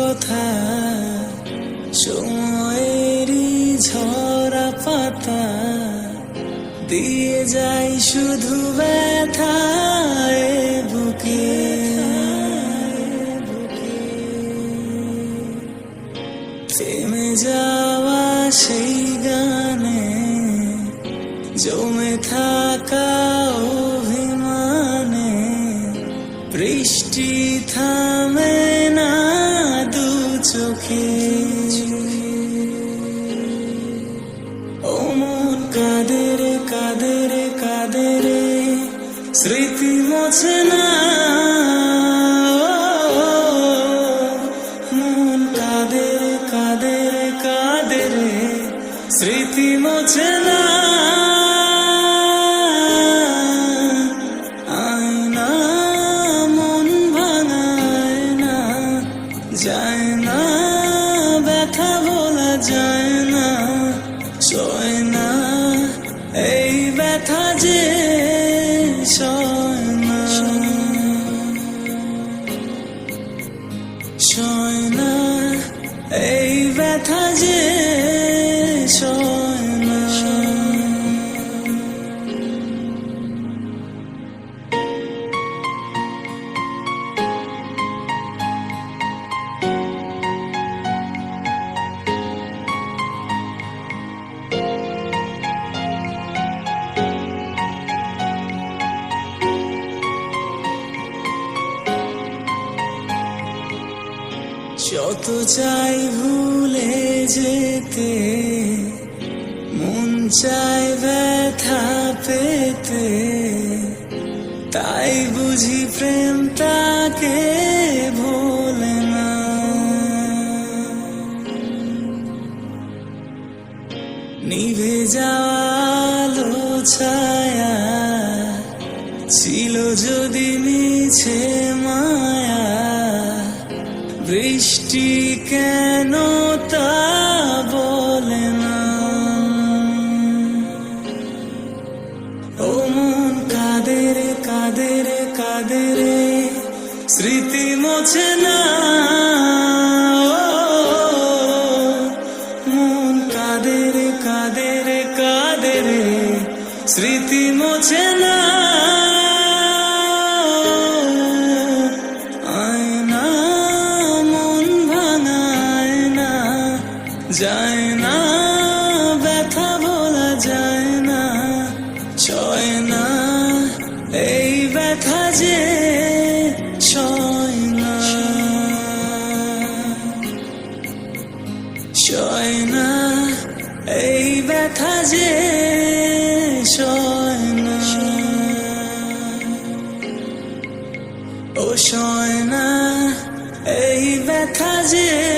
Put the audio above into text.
কথা সময়েরই ঝরা পাতা দিয়ে যাই শুধু ব্যথায় বুকে থেমে যাওয়া সেই গানে জমে থাকা অভিমানে বৃষ্টি থামে না দু চোখে ও মন কাঁদে রে কাঁদে রে কাঁদে রে স্মৃতি মোছে না মন কাঁদে রে কাঁদে রে কাঁদে রে স্মৃতি মোছে না আয়না মন ভাঙায় না যায় না ব্যথা বলা যায় না সয় না এই ব্যথা যে সয় না সয় না এই ব্যথা যে সয় না যত চাই ভুলে যেতে মন চাই ব্যথা পেতে তাই বুঝি প্রেম তাকে ভোলে না নিভে যাওয়া আলো ছায়া ছিল যদি মিছে মায়া বৃষ্টি কেন তা বলে না ও মন কাঁদে রে কাঁদে রে কাঁদে রে স্মৃতি মোছে না মন কাঁদে রে কাঁদে রে কাঁদে রে স্মৃতি মোছে না যায় না ব্যথা বলা যায় না সয় না এই ব্যথা যে সয় না সয় না এই ব্যথা যে সয় না ও সয় না এই ব্যথা যে